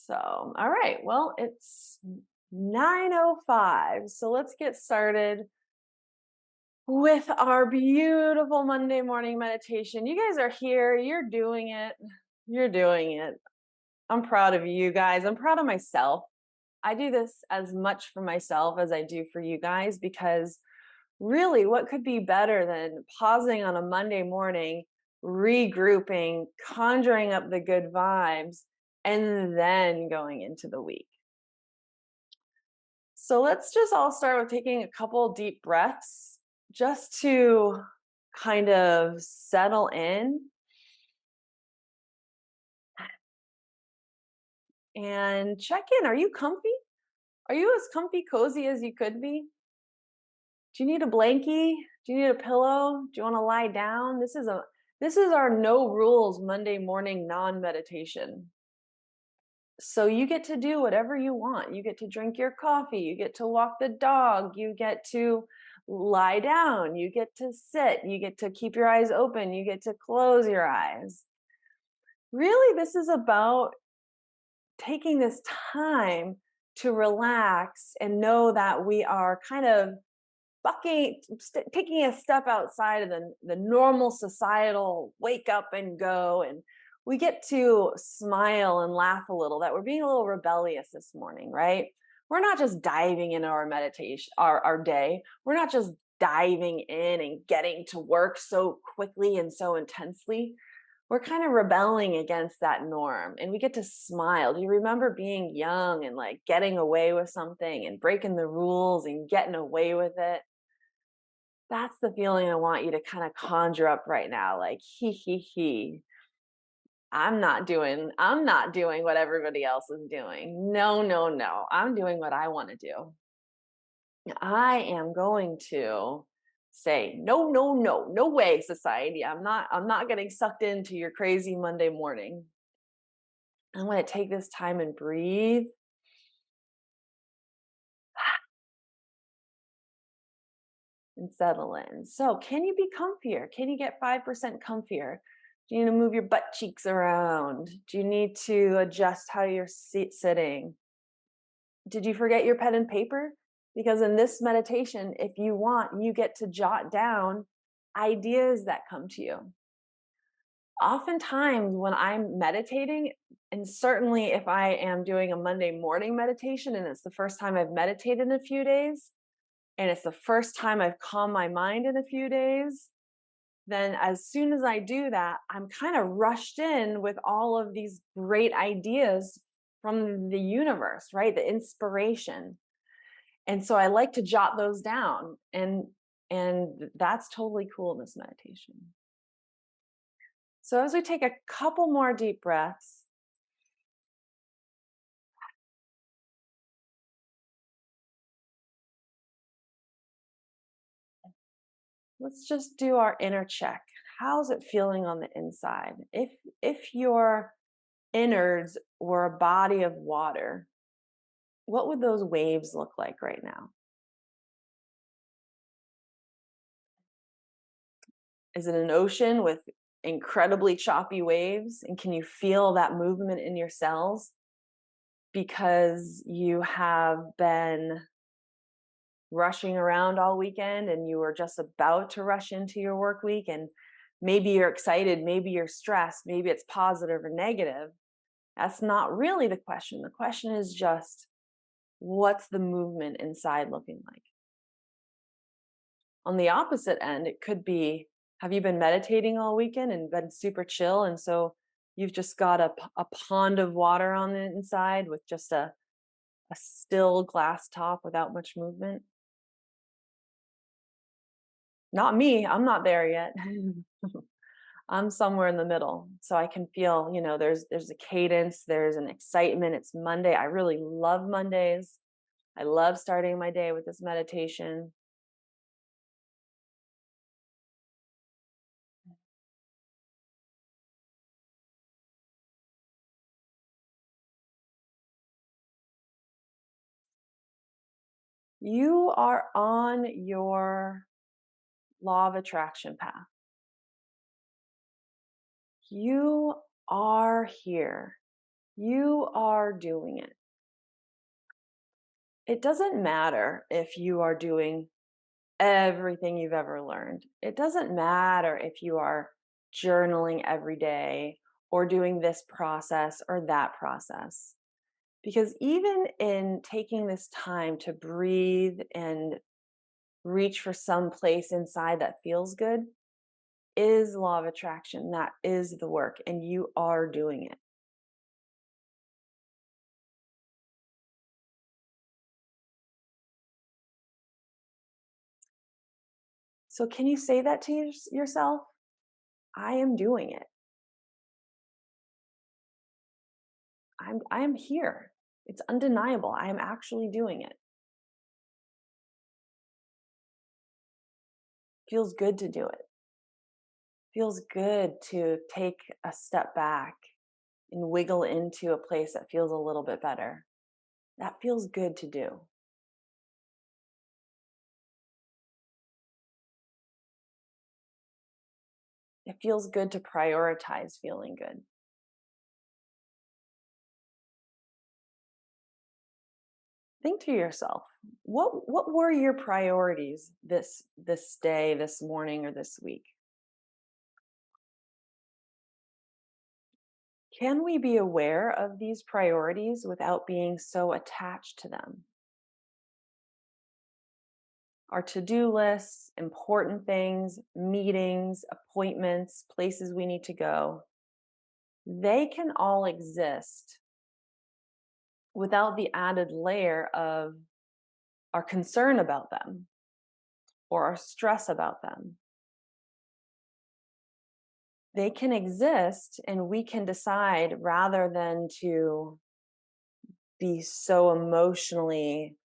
So, all right. Well, it's 9:05. So let's get started with our beautiful Monday morning meditation. You guys are here. You're doing it. You're doing it. I'm proud of you guys. I'm proud of myself. I do this as much for myself as I do for you guys because really, what could be better than pausing on a Monday morning, regrouping, conjuring up the good vibes, and then going into the week? So let's just all start with taking a couple deep breaths just to kind of settle in and check in. Are you comfy? Are you as comfy, cozy as you could be? Do you need a blankie? Do you need a pillow? Do you want to lie down? This is our no rules Monday morning non-meditation. So you get to do whatever you want. You get to drink your coffee, you get to walk the dog, you get to lie down, you get to sit, you get to keep your eyes open, you get to close your eyes. Really, this is about taking this time to relax and know that we are kind of taking a step outside of the normal societal wake up and go, and we get to smile and laugh a little, that we're being a little rebellious this morning, right? We're not just diving into our meditation, our day. We're not just diving in and getting to work so quickly and so intensely. We're kind of rebelling against that norm, and we get to smile. Do you remember being young and like getting away with something and breaking the rules and getting away with it? That's the feeling I want you to kind of conjure up right now. Like, he. I'm not doing what everybody else is doing. No, no, no. I'm doing what I want to do. I am going to say, no, no, no, no way, society. I'm not getting sucked into your crazy Monday morning. I'm going to take this time and breathe and settle in. So, can you be comfier? Can you get 5% comfier? Do you need to move your butt cheeks around? Do you need to adjust how you're sitting? Did you forget your pen and paper? Because in this meditation, if you want, you get to jot down ideas that come to you. Oftentimes, when I'm meditating, and certainly if I am doing a Monday morning meditation and it's the first time I've meditated in a few days, and it's the first time I've calmed my mind in a few days, then as soon as I do that, I'm kind of rushed in with all of these great ideas from the universe, right? The inspiration. And so I like to jot those down, and that's totally cool in this meditation. So as we take a couple more deep breaths, let's just do our inner check. How's it feeling on the inside? If your innards were a body of water, what would those waves look like right now? Is it an ocean with incredibly choppy waves? And can you feel that movement in your cells? Because you have been rushing around all weekend and you were just about to rush into your work week, and maybe you're excited, maybe you're stressed, maybe it's positive or negative. That's not really the question. The question is just, what's the movement inside looking like? On the opposite end, it could be, have you been meditating all weekend and been super chill? And so you've just got a pond of water on the inside with just a still glass top without much movement? Not me. I'm not there yet. I'm somewhere in the middle. So I can feel, there's a cadence, there's an excitement. It's Monday. I really love Mondays. I love starting my day with this meditation. You are on your law of attraction path. You are here. You are doing it. It doesn't matter if you are doing everything you've ever learned. It doesn't matter if you are journaling every day or doing this process or that process. Because even in taking this time to breathe and reach for some place inside that feels good is law of attraction. That is the work, and you are doing it. So, can you say that to yourself? I am doing it. I am here. It's undeniable. I am actually doing it. Feels good to do it. Feels good to take a step back and wiggle into a place that feels a little bit better. That feels good to do. It feels good to prioritize feeling good. Think to yourself, what were your priorities this day, this morning, or this week? Can we be aware of these priorities without being so attached to them? Our to-do lists, important things, meetings, appointments, places we need to go, they can all exist without the added layer of our concern about them or our stress about them. They can exist and we can decide rather than to be so emotionally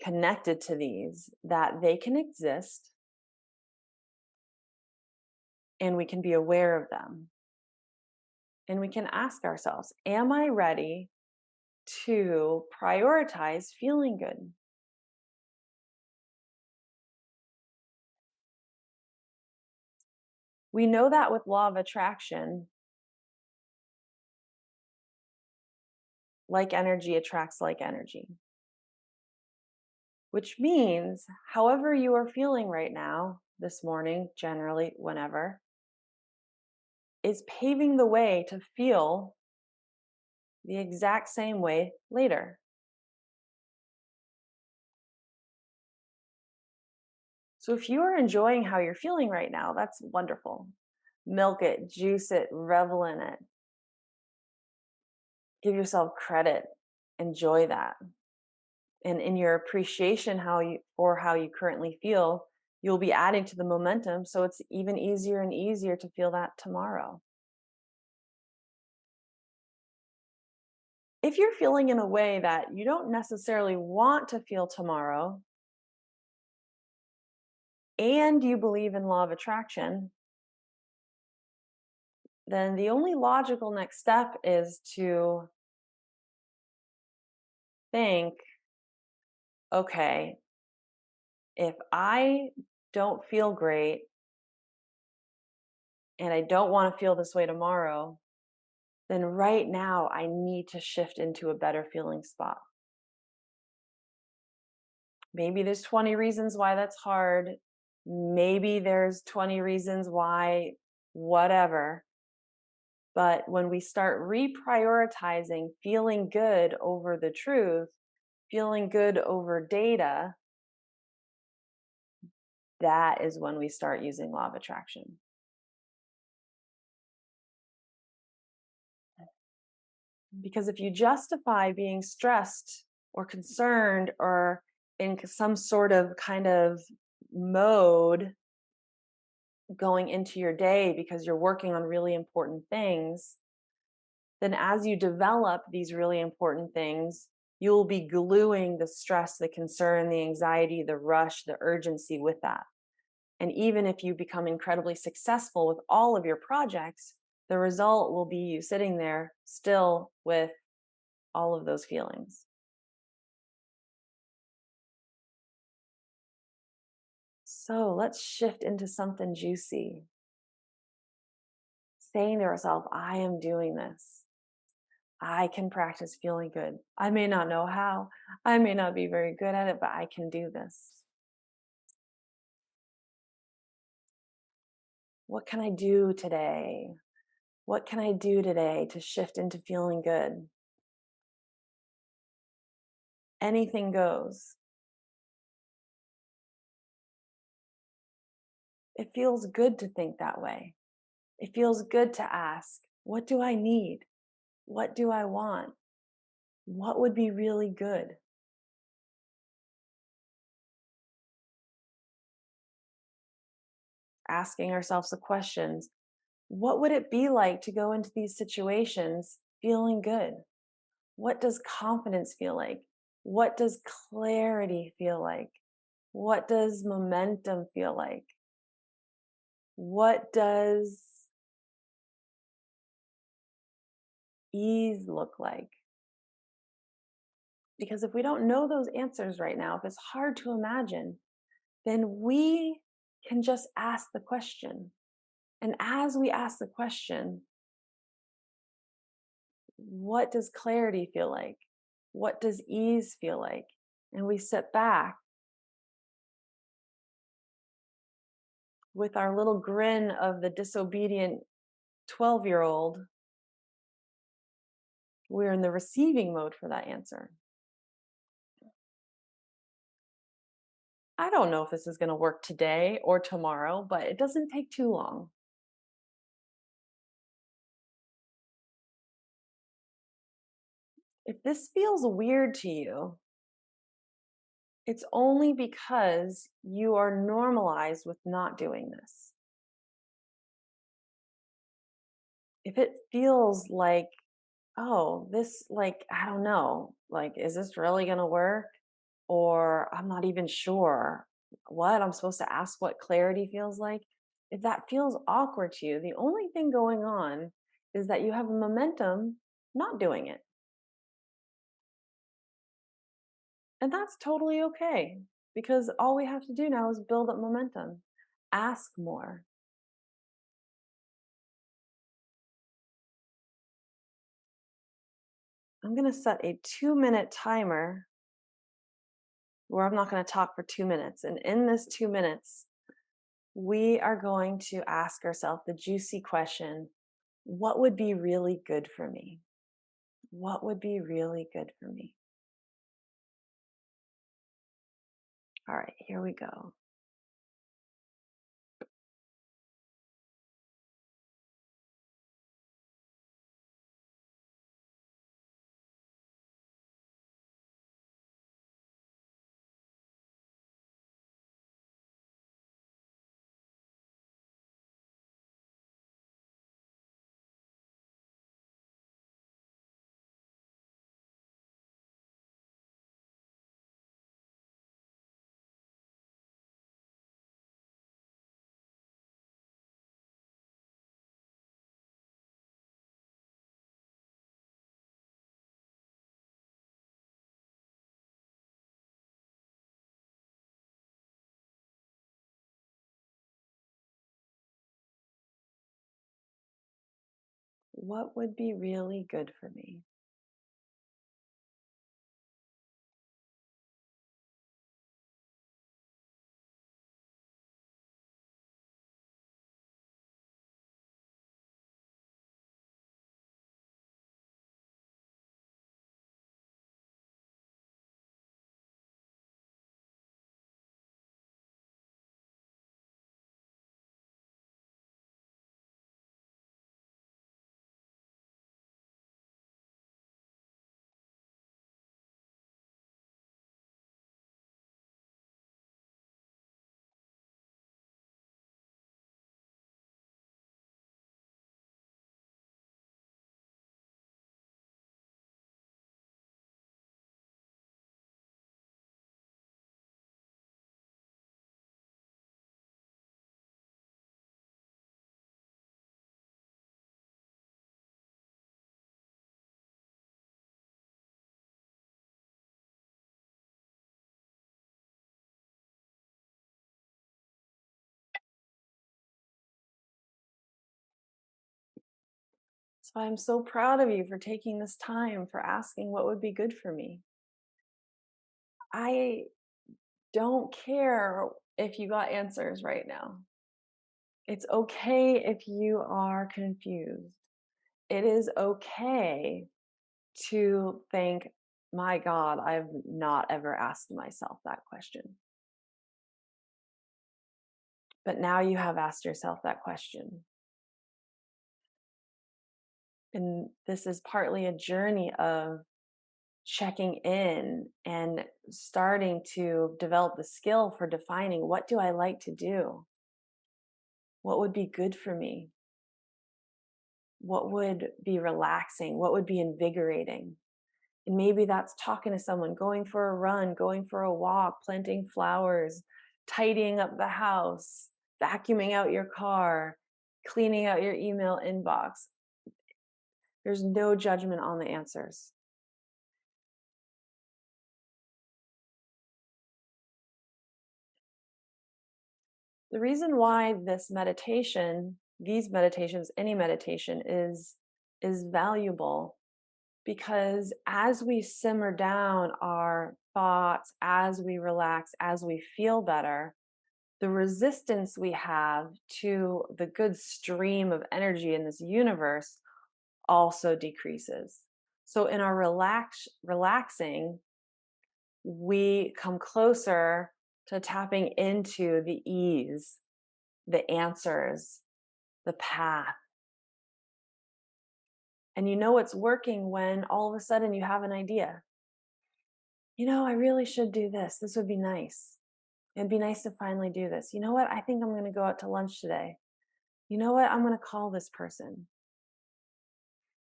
connected to these that they can exist and we can be aware of them. And we can ask ourselves, am I ready to prioritize feeling good? We know that with law of attraction, like energy attracts like energy, which means however you are feeling right now, this morning, generally, whenever, is paving the way to feel the exact same way later. So if you are enjoying how you're feeling right now, that's wonderful. Milk it, juice it, revel in it. Give yourself credit, enjoy that. And in your appreciation how you currently feel, you'll be adding to the momentum so it's even easier and easier to feel that tomorrow. If you're feeling in a way that you don't necessarily want to feel tomorrow and you believe in law of attraction, then the only logical next step is to think, okay, if I don't feel great and I don't want to feel this way tomorrow, then right now I need to shift into a better feeling spot. Maybe there's 20 reasons why that's hard. Maybe there's 20 reasons why, whatever. But when we start reprioritizing feeling good over the truth, feeling good over data, that is when we start using law of attraction. Because if you justify being stressed or concerned or in some sort of kind of mode going into your day because you're working on really important things, then as you develop these really important things, you'll be gluing the stress, the concern, the anxiety, the rush, the urgency with that. And even if you become incredibly successful with all of your projects, the result will be you sitting there still with all of those feelings. So let's shift into something juicy. Saying to ourselves, I am doing this. I can practice feeling good. I may not know how, I may not be very good at it, but I can do this. What can I do today? What can I do today to shift into feeling good? Anything goes. It feels good to think that way. It feels good to ask, what do I need? What do I want? What would be really good? Asking ourselves the questions, what would it be like to go into these situations feeling good? What does confidence feel like? What does clarity feel like? What does momentum feel like? What does ease look like? Because if we don't know those answers right now, if it's hard to imagine, then we can just ask the question. And as we ask the question, what does clarity feel like? What does ease feel like? And we sit back with our little grin of the disobedient 12-year-old. We're in the receiving mode for that answer. I don't know if this is going to work today or tomorrow, but it doesn't take too long. If this feels weird to you, it's only because you are normalized with not doing this. If it feels like, oh, this, like, I don't know, like, is this really going to work? Or I'm not even sure what I'm supposed to ask what clarity feels like. If that feels awkward to you, the only thing going on is that you have momentum not doing it. And that's totally okay because all we have to do now is build up momentum, ask more. I'm going to set a 2-minute timer where I'm not going to talk for 2 minutes. And in this 2 minutes, we are going to ask ourselves the juicy question, what would be really good for me? What would be really good for me? All right, here we go. What would be really good for me? So I'm so proud of you for taking this time for asking what would be good for me. I don't care if you got answers right now. It's okay if you are confused. It is okay to think, my God, I've not ever asked myself that question. But now you have asked yourself that question. And this is partly a journey of checking in and starting to develop the skill for defining, what do I like to do? What would be good for me? What would be relaxing? What would be invigorating? And maybe that's talking to someone, going for a run, going for a walk, planting flowers, tidying up the house, vacuuming out your car, cleaning out your email inbox. There's no judgment on the answers. The reason why these meditations, any meditation is valuable, because as we simmer down our thoughts, as we relax, as we feel better, the resistance we have to the good stream of energy in this universe also decreases. So in our relaxing, we come closer to tapping into the ease, the answers, the path. And you know it's working when all of a sudden you have an idea. I really should do this. This would be nice. It'd be nice to finally do this. You know what? I think I'm going to go out to lunch today. You know what? I'm going to call this person.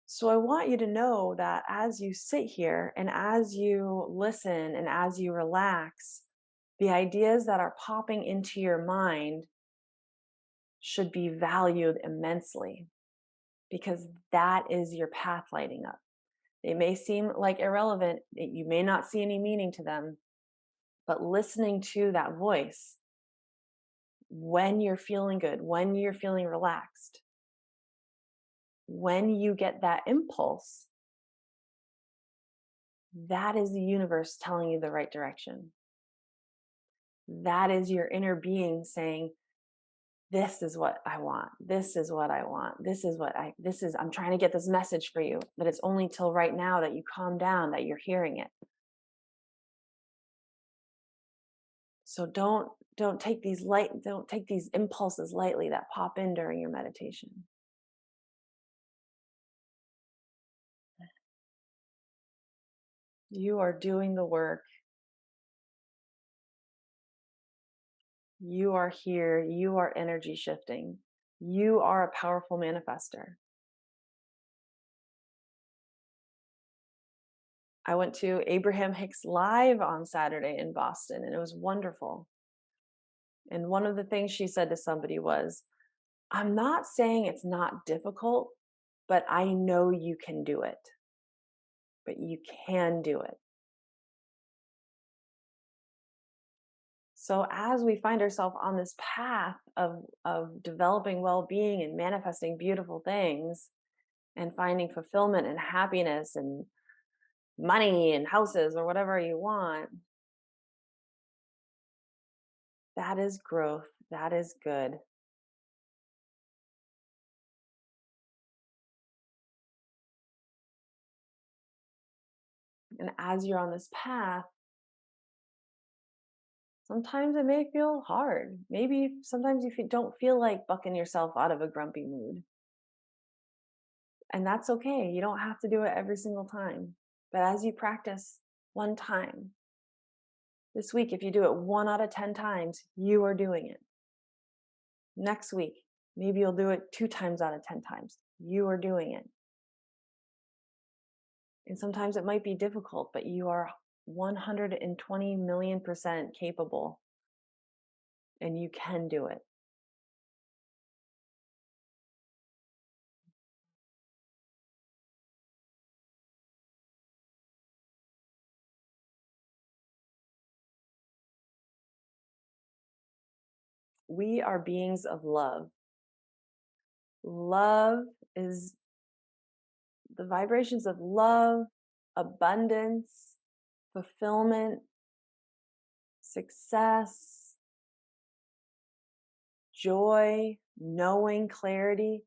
So I want you to know that as you sit here and as you listen and as you relax, the ideas that are popping into your mind should be valued immensely, because that is your path lighting up. They may seem like irrelevant, you may not see any meaning to them, but listening to that voice when you're feeling good, when you're feeling relaxed, when you get that impulse, that is the universe telling you the right direction. That is your inner being saying, this is what I want. This is what I want. I'm trying to get this message for you, but it's only till right now that you calm down that you're hearing it. So don't take these impulses lightly that pop in during your meditation. You are doing the work. You are here. You are energy shifting. You are a powerful manifester. I went to Abraham Hicks Live on Saturday in Boston, and it was wonderful. And one of the things she said to somebody was, I'm not saying it's not difficult, but I know you can do it. But you can do it. So as we find ourselves on this path of developing well-being and manifesting beautiful things and finding fulfillment and happiness and money and houses or whatever you want, that is growth. That is good. And as you're on this path, sometimes it may feel hard. Maybe sometimes you don't feel like bucking yourself out of a grumpy mood. And that's okay. You don't have to do it every single time. But as you practice one time this week, if you do it 1 out of 10 times, you are doing it. Next week, maybe you'll do it 2 times out of 10 times. You are doing it. And sometimes it might be difficult, but you are 120 million% capable, and you can do it. We are beings of love. Love is the vibrations of love, abundance, fulfillment, success, joy, knowing, clarity.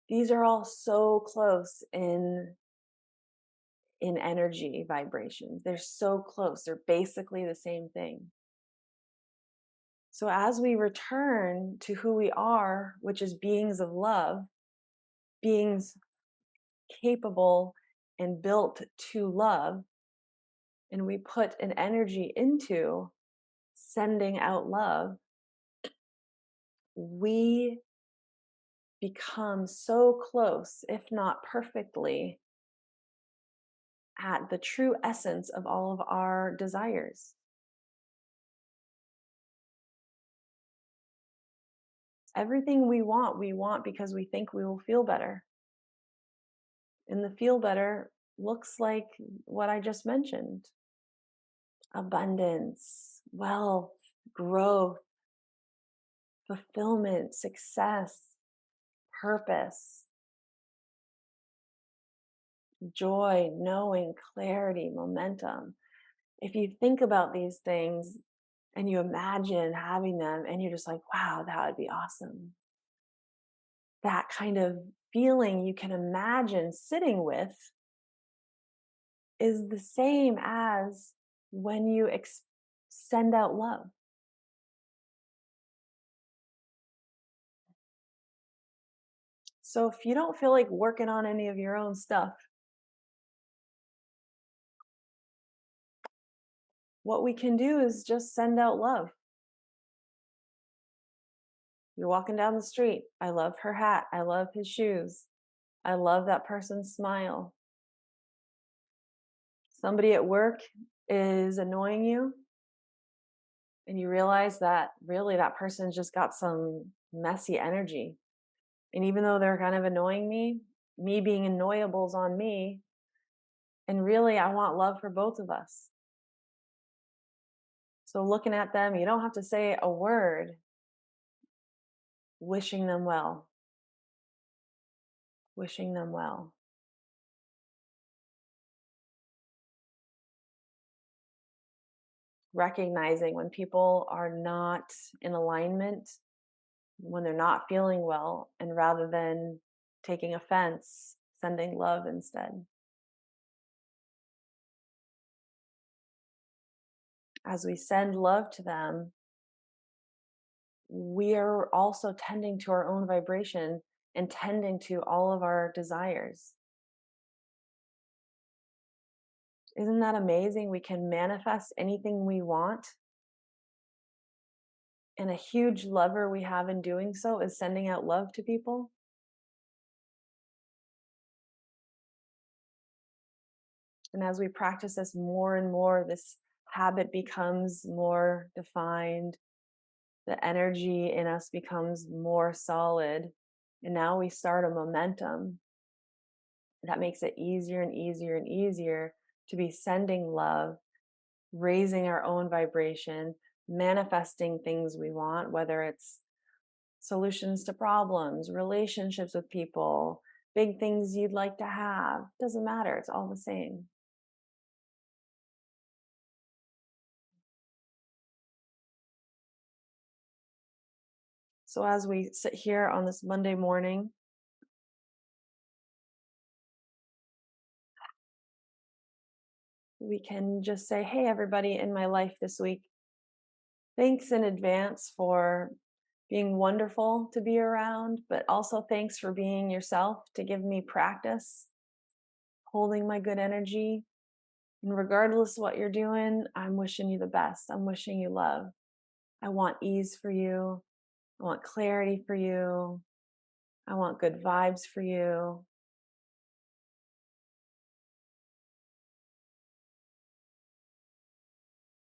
These are all so close in energy vibrations. They're so close. They're basically the same thing. So as we return to who we are, which is beings of love, beings capable and built to love, and we put an energy into sending out love, we become so close, if not perfectly, at the true essence of all of our desires. Everything we want because we think we will feel better. And the feel better looks like what I just mentioned: abundance, wealth, growth, fulfillment, success, purpose, joy, knowing, clarity, momentum. If you think about these things and you imagine having them and you're just like, wow, that would be awesome. That kind of feeling you can imagine sitting with is the same as when you send out love. So if you don't feel like working on any of your own stuff, what we can do is just send out love. You're walking down the street. I love her hat. I love his shoes. I love that person's smile. Somebody at work is annoying you, and you realize that really that person's just got some messy energy. And even though they're kind of annoying me being annoyable is on me. And really, I want love for both of us. So looking at them, you don't have to say a word, wishing them well, wishing them well. Recognizing when people are not in alignment, when they're not feeling well, and rather than taking offense, sending love instead. As we send love to them, we are also tending to our own vibration and tending to all of our desires. Isn't that amazing? We can manifest anything we want. And a huge lever we have in doing so is sending out love to people. And as we practice this more and more, this habit becomes more defined. The energy in us becomes more solid. And now we start a momentum that makes it easier and easier and easier to be sending love, raising our own vibration, manifesting things we want, whether it's solutions to problems, relationships with people, big things you'd like to have. Doesn't matter, it's all the same. So as we sit here on this Monday morning, we can just say, hey, everybody in my life this week, thanks in advance for being wonderful to be around, but also thanks for being yourself to give me practice, holding my good energy. And regardless of what you're doing, I'm wishing you the best. I'm wishing you love. I want ease for you. I want clarity for you. I want good vibes for you.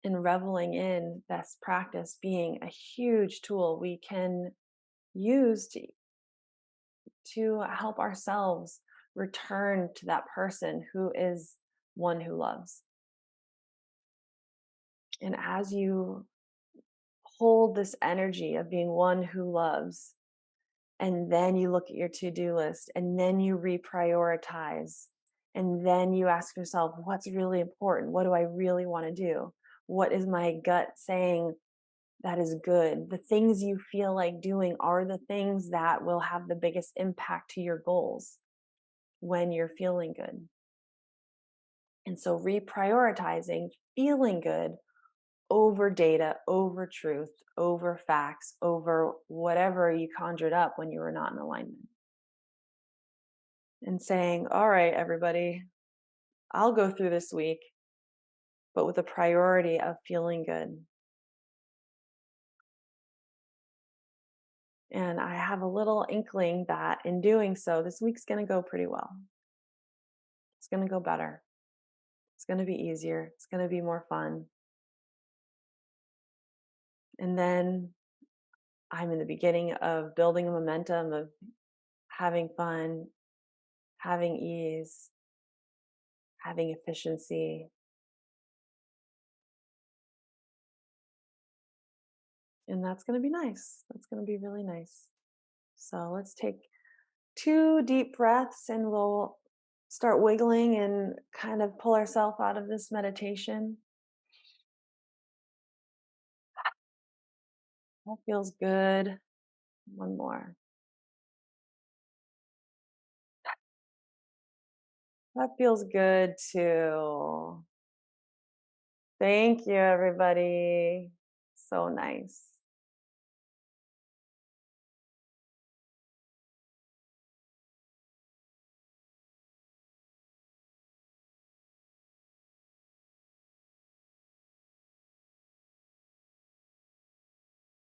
And reveling in best practice being a huge tool we can use to help ourselves return to that person who is one who loves. And as you hold this energy of being one who loves, And then you look at your to-do list and then you reprioritize. And then you ask yourself, what's really important? What do I really want to do? What is my gut saying that is good? The things you feel like doing are the things that will have the biggest impact to your goals when you're feeling good. And so reprioritizing feeling good over data, over truth, over facts, over whatever you conjured up when you were not in alignment. And saying, all right, everybody, I'll go through this week, but with a priority of feeling good. And I have a little inkling that in doing so, this week's going to go pretty well. It's going to go better. It's going to be easier. It's going to be more fun. And then I'm in the beginning of building a momentum of having fun, having ease, having efficiency. And that's going to be nice. That's going to be really nice. So let's take 2 deep breaths and we'll start wiggling and kind of pull ourselves out of this meditation. That feels good. One more. That feels good too. Thank you, everybody. So nice.